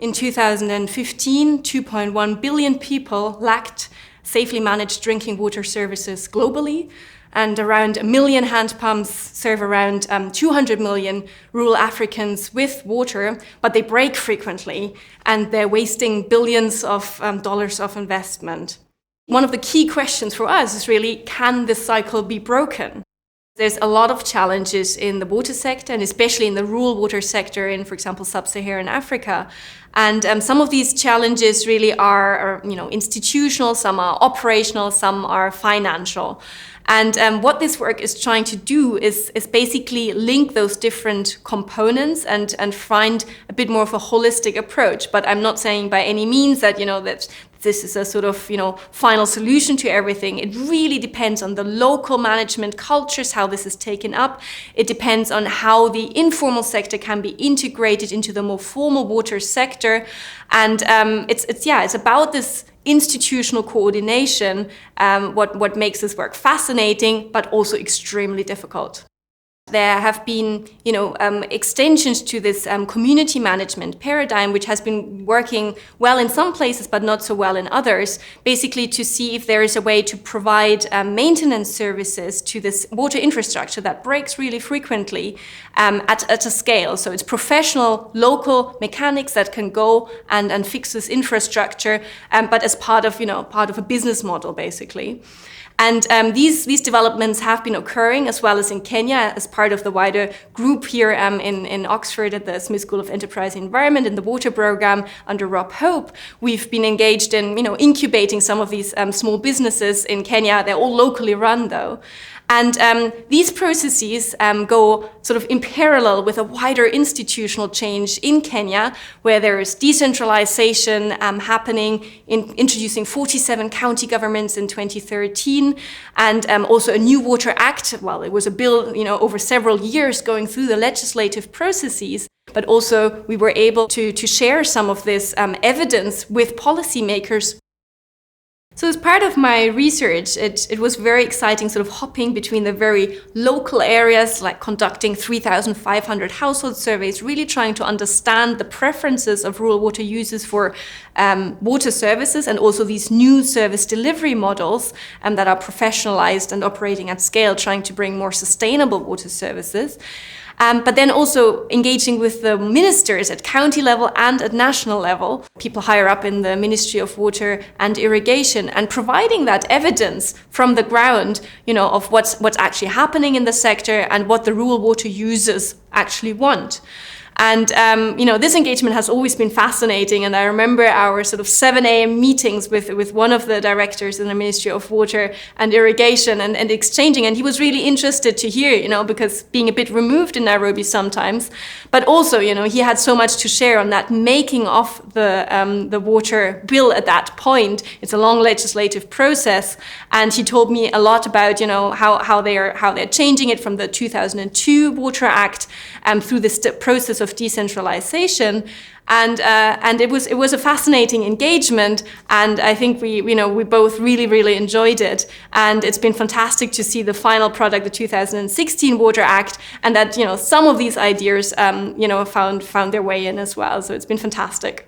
In 2015, 2.1 billion people lacked safely managed drinking water services globally, and around 1 million hand pumps serve around 200 million rural Africans with water, but they break frequently, and they're wasting billions of dollars of investment. One of the key questions for us is really, can this cycle be broken? There's a lot of challenges in the water sector, and especially in the rural water sector in, for example, sub-Saharan Africa. And some of these challenges really are institutional, some are operational, some are financial. And what this work is trying to do is basically link those different components and find a bit more of a holistic approach. But I'm not saying by any means that, that this is a sort of, final solution to everything. It really depends on the local management cultures, how this is taken up. It depends on how the informal sector can be integrated into the more formal water sector. And it's about this institutional coordination, what makes this work fascinating, but also extremely difficult. There have been, extensions to this community management paradigm, which has been working well in some places, but not so well in others, basically to see if there is a way to provide maintenance services to this water infrastructure that breaks really frequently at a scale. So it's professional, local mechanics that can go and fix this infrastructure, but as part of a business model, basically. And these developments have been occurring as well as in Kenya as part of the wider group here in Oxford at the Smith School of Enterprise and Environment in the water program under Rob Hope. We've been engaged in incubating some of these small businesses in Kenya. They're all locally run though. And these processes go sort of in parallel with a wider institutional change in Kenya, where there is decentralization happening, introducing 47 county governments in 2013, and also a new Water Act. Well, it was a bill, over several years going through the legislative processes. But also we were able to share some of this evidence with policymakers. So as part of my research, it was very exciting sort of hopping between the very local areas, like conducting 3,500 household surveys, really trying to understand the preferences of rural water users for water services, and also these new service delivery models that are professionalized and operating at scale, trying to bring more sustainable water services. But then also engaging with the ministers at county level and at national level, people higher up in the Ministry of Water and Irrigation, and providing that evidence from the ground, of what's actually happening in the sector and what the rural water users actually want. And, this engagement has always been fascinating. And I remember our sort of 7 a.m. meetings with one of the directors in the Ministry of Water and Irrigation and exchanging. And he was really interested to hear, because being a bit removed in Nairobi sometimes, but also, he had so much to share on that making of the water bill at that point. It's a long legislative process. And he told me a lot about, how they're changing it from the 2002 Water Act through this process of decentralization, and it was a fascinating engagement, and I think we both really enjoyed it, and it's been fantastic to see the final product, the 2016 Water Act, and that some of these ideas found their way in as well. So it's been fantastic.